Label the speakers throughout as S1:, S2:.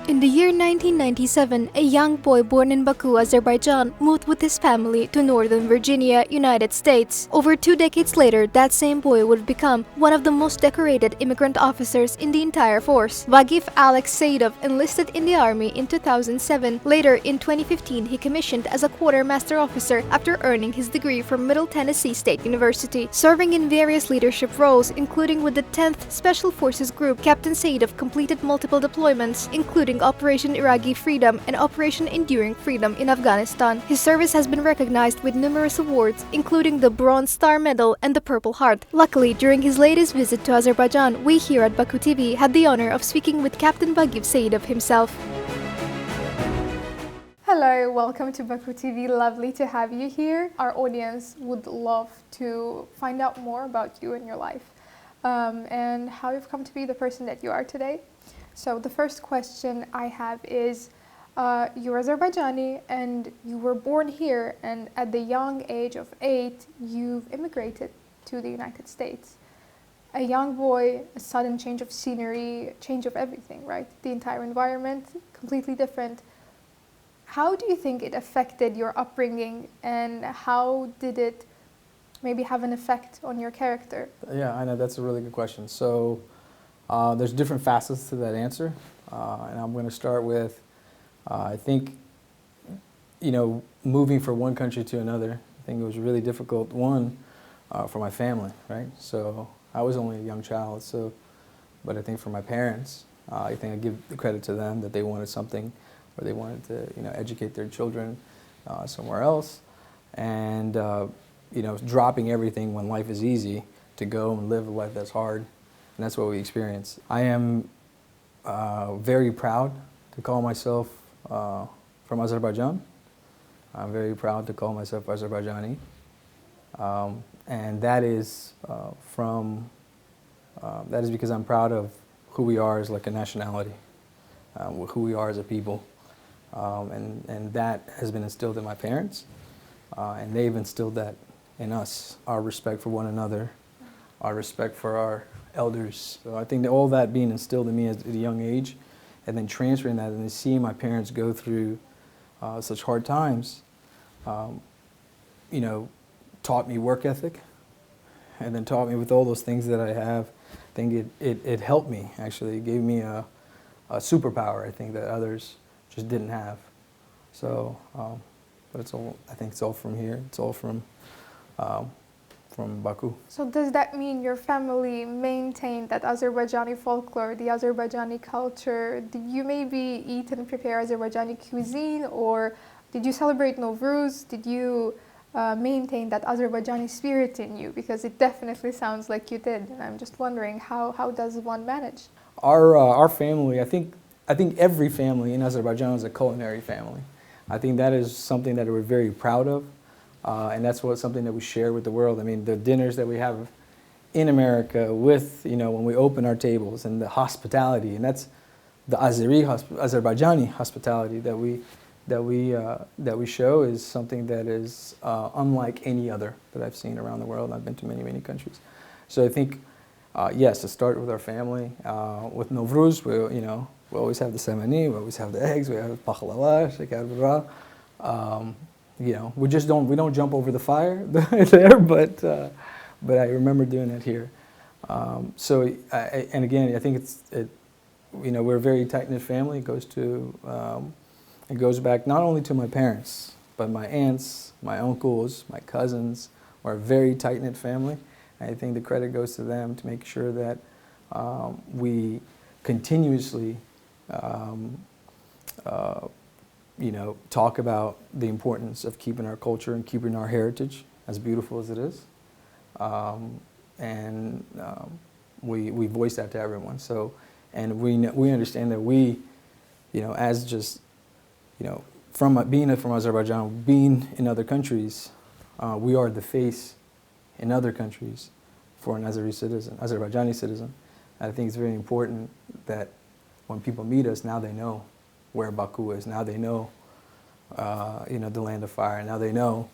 S1: In the year 1997, a young boy born in Baku, Azerbaijan, moved with his family to Northern Virginia, United States. Over 2 decades later, that same boy would become one of the most decorated immigrant officers in the entire force. Vagif Seyidov enlisted in the army in 2007. Later, in 2015, he commissioned as a quartermaster officer after earning his degree from Middle Tennessee State University. Serving in various leadership roles, including with the 10th Special Forces Group, Captain Seyidov completed multiple deployments, including Operation Iraqi Freedom and Operation Enduring Freedom in Afghanistan. His service has been recognized with numerous awards, including the Bronze Star Medal and the Purple Heart. Luckily, during his latest visit to Azerbaijan, we here at Baku TV had the honor of speaking with Captain Vagif Seyidov himself. Hello, welcome to Baku TV. Lovely to have you here. Our audience would love to find out more about you and your life, and how you've come to be the person that you are today. So the first question I have is, you're Azerbaijani and you were born here, and at the young age of 8, you've immigrated to the United States. A young boy, a sudden change of scenery, change of everything, right? The entire environment, completely different. How do you think it affected your upbringing, and how did it maybe have an effect on your character?
S2: Yeah, I know, that's a really good question. So there's different facets to that answer, and I'm going to start with, I think, moving from one country to another, I think it was really difficult, for my family, right? So I was only a young child, but I think for my parents, I think I give the credit to them that they wanted something, or they wanted to, educate their children somewhere else, and, dropping everything when life is easy to go and live a life that's hard, and that's what we experience. I am very proud to call myself from Azerbaijan. I'm very proud to call myself Azerbaijani, and that is because I'm proud of who we are as like a nationality, who we are as a people. And that has been instilled in my parents, and they've instilled that in us, our respect for one another, our respect for our elders. So I think that all that being instilled in me at a young age, and then transferring that and then seeing my parents go through such hard times, taught me work ethic, and then taught me with all those things that I have. I think it helped me, actually. It gave me a superpower, I think, that others just didn't have. So, but I think it's all from here. It's all from Baku.
S1: So does that mean your family maintained that Azerbaijani folklore, the Azerbaijani culture? Did you maybe eat and prepare Azerbaijani cuisine, or did you celebrate Nowruz? Did you maintain that Azerbaijani spirit in you? Because it definitely sounds like you did, and I'm just wondering, how does one manage?
S2: Our family, I think every family in Azerbaijan is a culinary family. I think that is something that we're very proud of, and that's something that we share with the world. I mean, the dinners that we have in America with, when we open our tables, and the hospitality, and that's the Azerbaijani hospitality that we show, is something that is unlike any other that I've seen around the world. I've been to many, many countries. So I think, yes, to start with our family, with Nowruz, we always have the semani, we always have the eggs, we have bakhlava, shakar bara. We don't jump over the fire there, but I remember doing it here. And again, I think we're a very tight-knit family. It goes back not only to my parents, but my aunts, my uncles, my cousins. We're a very tight-knit family. I think the credit goes to them to make sure that we continuously talk about the importance of keeping our culture and keeping our heritage, as beautiful as it is. We voice that to everyone. So, and we understand that being from Azerbaijan, being in other countries, we are the face in other countries for an Azerbaijani citizen. I think it's very important that when people meet us, now they know where Baku is. Now they know, the land of fire. Now they know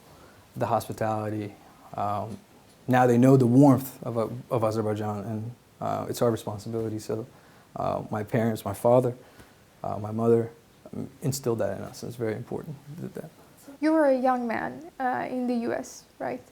S2: the hospitality. Now they know the warmth of Azerbaijan, and it's our responsibility. So my parents, my father, My mother instilled that in us. It's very important. Did that.
S1: You were a young man in the US, right?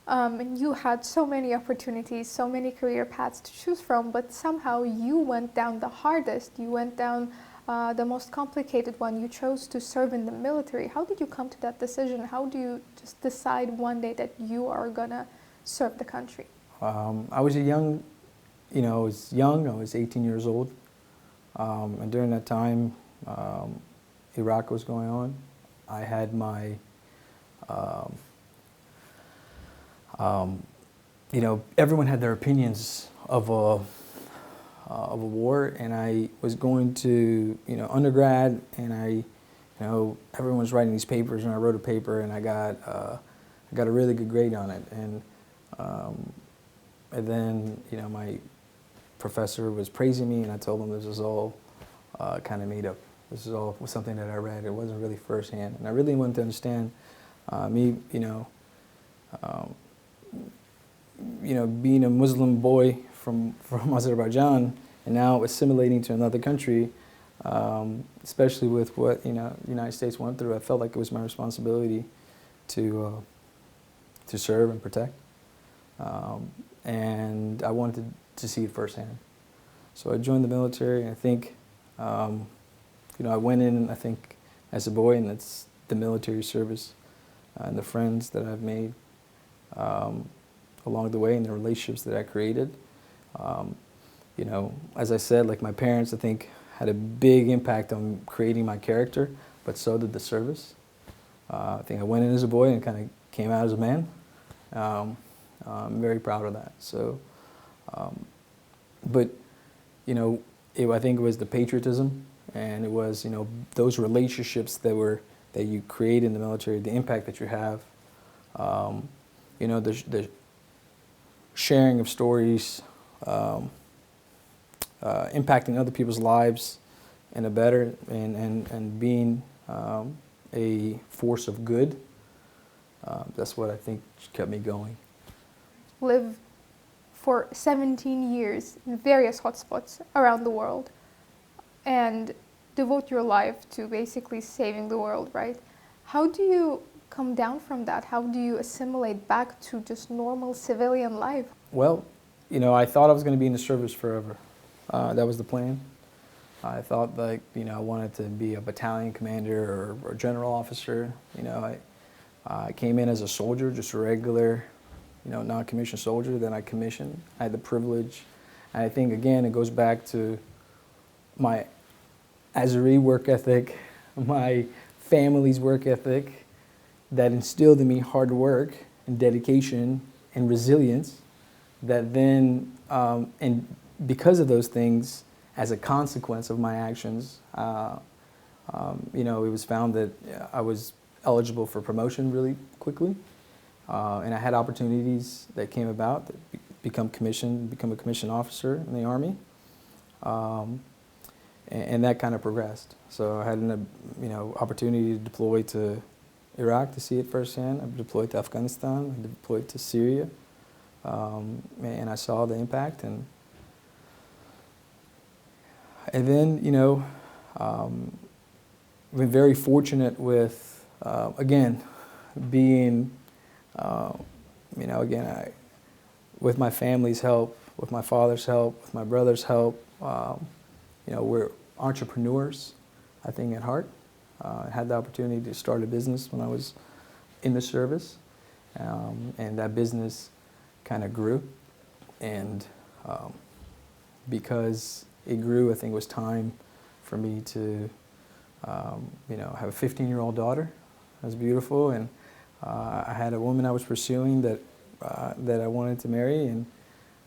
S1: And you had so many opportunities, so many career paths to choose from, but somehow you went down the hardest. You went down the most complicated one. You chose to serve in the military. How did you come to that decision? How do you just decide one day that you are gonna serve the country?
S2: I was I was young. I was 18 years old. And during that time, Iraq was going on. I had my, everyone had their opinions of a war, and I was going to, undergrad, and everyone was writing these papers, and I wrote a paper, and I got a really good grade on it, and then, my professor was praising me, and I told him this was all kind of made up. This is all something that I read. It wasn't really firsthand, and I really wanted to understand being a Muslim boy from Azerbaijan and now assimilating to another country, especially with what the United States went through. I felt like it was my responsibility to serve and protect, and I wanted to see it firsthand. So I joined the military, and I think. I went in, I think, as a boy, and it's the military service and the friends that I've made along the way and the relationships that I created. As I said, like my parents, I think, had a big impact on creating my character, but so did the service. I think I went in as a boy and kind of came out as a man. I'm very proud of that. So, I think it was the patriotism, and it was those relationships that you create in the military, the impact that you have, the sharing of stories, impacting other people's lives in a better and being a force of good. That's what I think kept me going.
S1: Live for 17 years in various hotspots around the world and devote your life to basically saving the world, right? How do you come down from that? How do you assimilate back to just normal civilian life?
S2: Well, I thought I was going to be in the service forever. That was the plan. I thought I wanted to be a battalion commander or general officer. I came in as a soldier, just a regular, non-commissioned soldier. Then I commissioned. I had the privilege. And I think, again, it goes back to my Azeri work ethic, my family's work ethic that instilled in me hard work and dedication and resilience that then, and because of those things, as a consequence of my actions, it was found that I was eligible for promotion really quickly. And I had opportunities that came about that become a commissioned officer in the Army. And that kind of progressed. So I had an opportunity to deploy to Iraq to see it firsthand. I deployed to Afghanistan. I deployed to Syria. And I saw the impact. And then, I've been very fortunate with, again, being, with my family's help, with my father's help, with my brother's help. We're entrepreneurs, I think, at heart. I had the opportunity to start a business when I was in the service, and that business kind of grew. And because it grew, I think it was time for me to, have a 15-year-old daughter. That's beautiful, and I had a woman I was pursuing that I wanted to marry, and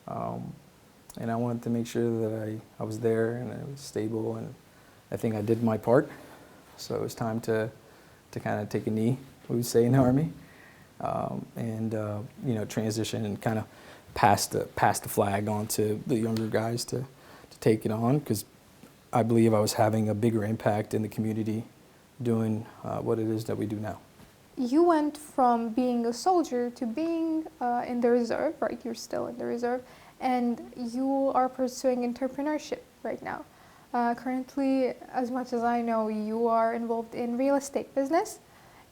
S2: I wanted to make sure that I was there and I was stable, and I think I did my part. So it was time to kind of take a knee, we would say in the Army, and transition and kind of pass the flag on to the younger guys to take it on, because I believe I was having a bigger impact in the community doing what it is that we do now.
S1: You went from being a soldier to being in the reserve, right? You're still in the reserve, and you are pursuing entrepreneurship right now. Currently, as much as I know, you are involved in real estate business,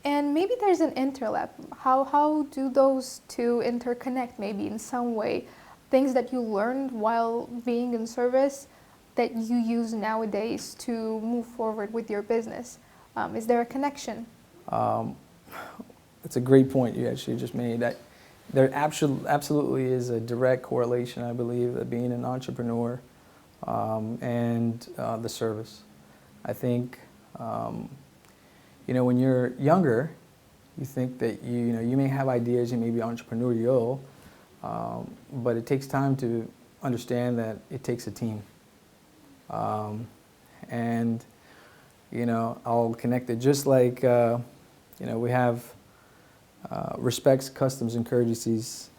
S1: and maybe there's an interlap. How do those two interconnect? Maybe in some way, things that you learned while being in service that you use nowadays to move forward with your business. Is there a connection?
S2: It's a great point you actually just made. There absolutely is a direct correlation, I believe, that being an entrepreneur and the service. I think, when you're younger, you think that you may have ideas, you may be entrepreneurial, but it takes time to understand that it takes a team. And I'll connect it just like we have respects, customs, and courtesies.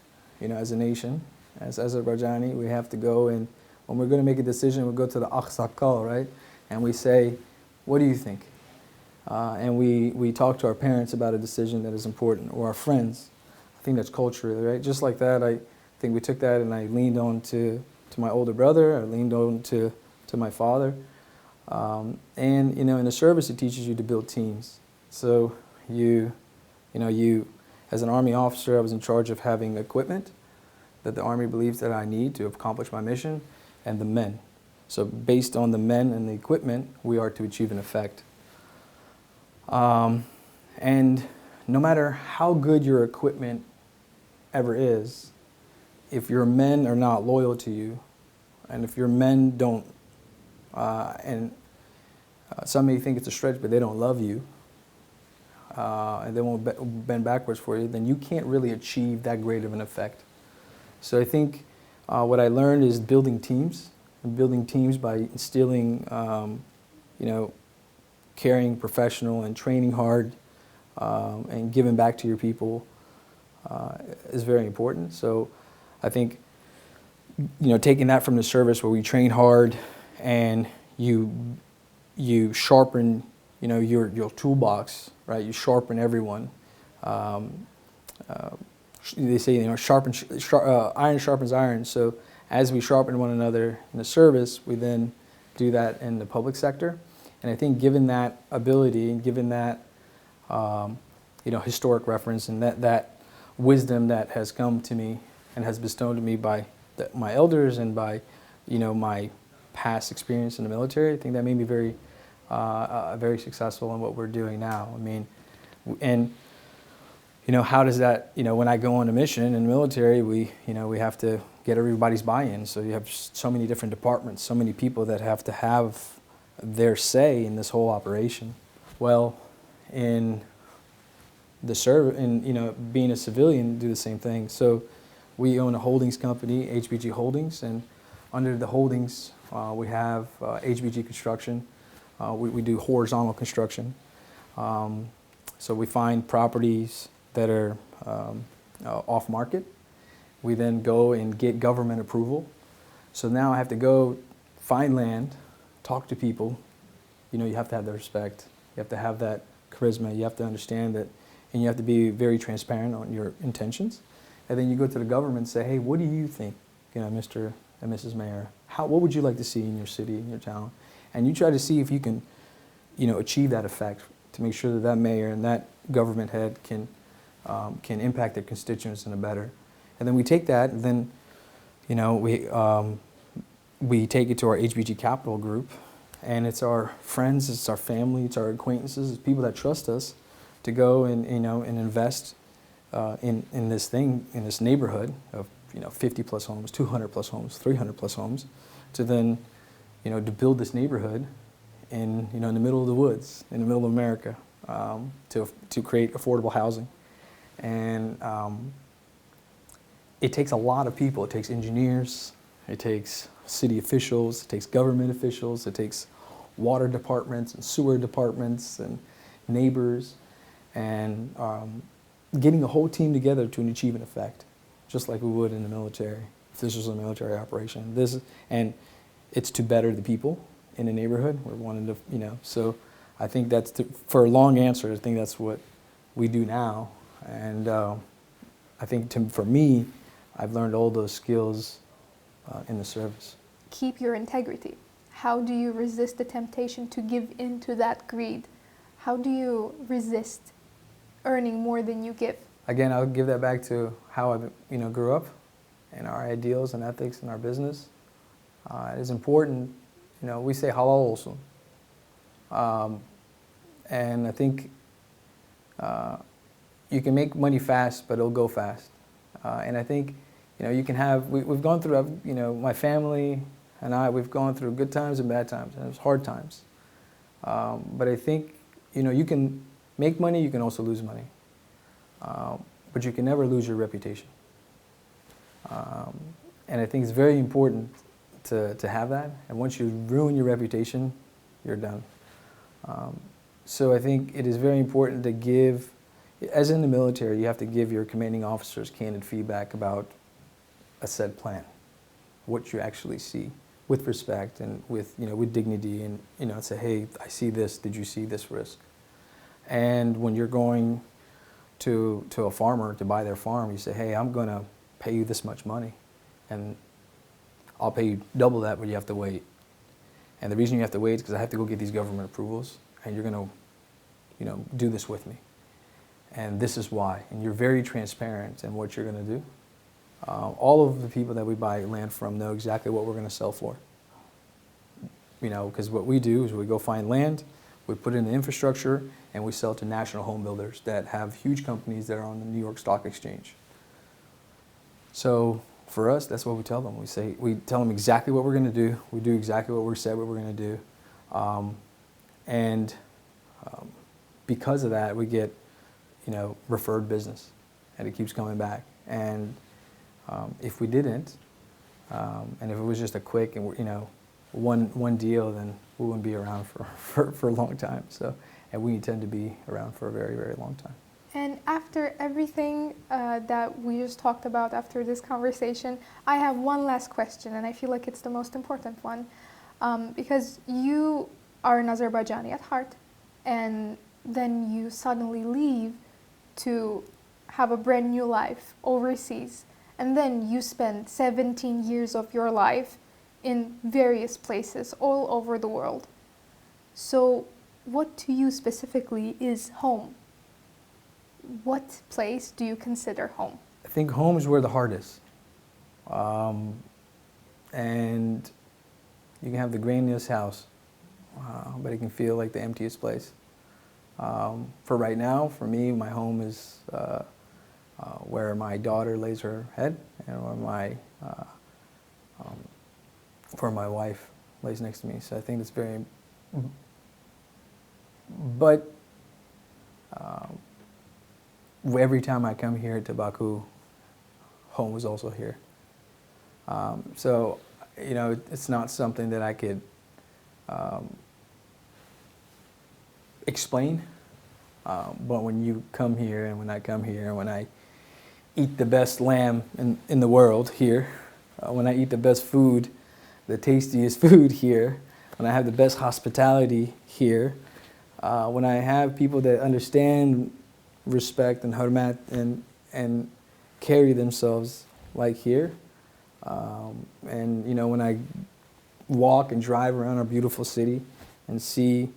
S2: As a nation, as Azerbaijani, we have to go, and when we're going to make a decision, we go to the aksakal, right? And we say, "What do you think?" And we talk to our parents about a decision that is important, or our friends. I think that's culturally, right? Just like that, I think we took that and I leaned on to my older brother. I leaned on to my father. And in the service, it teaches you to build teams. So you, as an Army officer, I was in charge of having equipment that the Army believes that I need to accomplish my mission, and the men. So based on the men and the equipment, we are to achieve an effect. And no matter how good your equipment ever is, if your men are not loyal to you, and if your men don't, some may think it's a stretch, but they don't love you, and they won't bend backwards for you, then you can't really achieve that great of an effect. So I think what I learned is building teams, and building teams by instilling, caring, professional, and training hard, and giving back to your people is very important. So I think, taking that from the service where we train hard and you sharpen, your toolbox, right? You sharpen everyone. They say, iron sharpens iron. So as we sharpen one another in the service, we then do that in the public sector. And I think given that ability and given that, historic reference and that wisdom that has come to me and has bestowed to me by my elders and by, my past experience in the military, I think that made me very, very successful in what we're doing now. I mean, and how does that, when I go on a mission in the military, we have to get everybody's buy-in. So you have so many different departments, so many people that have to have their say in this whole operation. Well, in the being a civilian, do the same thing. So we own a holdings company, HBG Holdings, and under the holdings, we have HBG Construction. We do horizontal construction. So we find properties that are off market. We then go and get government approval. So now I have to go find land, talk to people. You have to have the respect. You have to have that charisma. You have to understand that, and you have to be very transparent on your intentions. And then you go to the government and say, hey, what do you think, Mr. and Mrs. Mayor? What would you like to see in your city, in your town? And you try to see if you can, achieve that effect to make sure that that mayor and that government head can impact their constituents in a better. And then we take that, and then, we take it to our HBG Capital group, and it's our friends, it's our family, it's our acquaintances, it's people that trust us to go and and invest in this thing, in this neighborhood of 50 plus homes, 200 plus homes, 300 plus homes, to then to build this neighborhood in in the middle of the woods, in the middle of America, to create affordable housing. And it takes a lot of people. It takes engineers, it takes city officials, it takes government officials, it takes water departments and sewer departments and neighbors, and getting a whole team together to achieve an effect, just like we would in the military, if this was a military operation. And it's to better the people in the neighborhood. We're wanting to, so I think for a long answer, I think that's what we do now. And I think for me, I've learned all those skills in the service.
S1: Keep your integrity. how do you resist the temptation to give in to that greed? How do you resist earning more than you give?
S2: Again, I'll give that back to how I grew up and our ideals and ethics in our business. It is important, we say halal olsun. And I think you can make money fast, but it'll go fast. And I think, you can have, we've gone through, my family and we've gone through good times and bad times, and it was hard times. But I think, you can make money, you can also lose money. But you can never lose your reputation. And I think it's very important to have that. And once you ruin your reputation, you're done. So I think it is very important to give, as in the military, you have to give your commanding officers candid feedback about a set plan, what you actually see, with respect and with dignity, and say, hey, I see this, did you see this risk? And when you're going to a farmer to buy their farm, you say, hey, I'm going to pay you this much money, and I'll pay you double that, but you have to wait. And the reason you have to wait is because I have to go get these government approvals, and you're going to do this with me. And this is why. And you're very transparent in what you're going to do. All of the people that we buy land from know exactly what we're going to sell for. Because what we do is we go find land, we put in the infrastructure, and we sell to national home builders that have huge companies that are on the New York Stock Exchange. So for us, that's what we tell them. We tell them exactly what we're going to do. We do exactly what we said what we're going to do. Because of that, we get, referred business, and it keeps coming back. And if we didn't, and if it was just a quick and one deal, then we wouldn't be around for a long time. So, and we intend to be around for a very, very long time.
S1: And after everything that we just talked about after this conversation, I have one last question, and I feel like it's the most important one, because you are an Azerbaijani at heart, and then you suddenly leave to have a brand new life overseas, and then you spend 17 years of your life in various places all over the world. So what to you specifically is home? What place do you consider home?
S2: I think home is where the heart is. And you can have the grandest house, but it can feel like the emptiest place. For right now, for me, my home is where my daughter lays her head, and where my wife lays next to me. So I think it's very, but every time I come here to Baku, home is also here. So, it's not something that I could explain, but when you come here, and when I come here, and when I eat the best lamb in the world here, when I eat the best food, the tastiest food here, when I have the best hospitality here, when I have people that understand respect and hurmat and carry themselves like here, and when I walk and drive around our beautiful city and see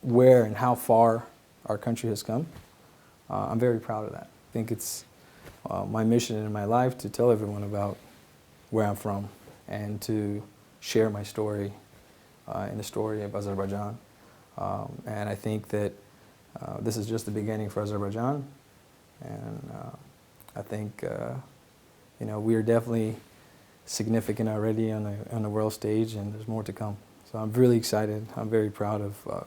S2: where and how far our country has come, I'm very proud of that. I think it's my mission in my life to tell everyone about where I'm from and to share my story in the story of Azerbaijan. And I think that this is just the beginning for Azerbaijan, and I think we are definitely significant already on the world stage, and there's more to come. So I'm really excited. I'm very proud of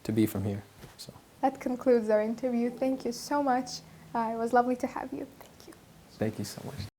S2: to be from here. So
S1: that concludes our interview. Thank you so much. It was lovely to have you. Thank you.
S2: Thank you so much.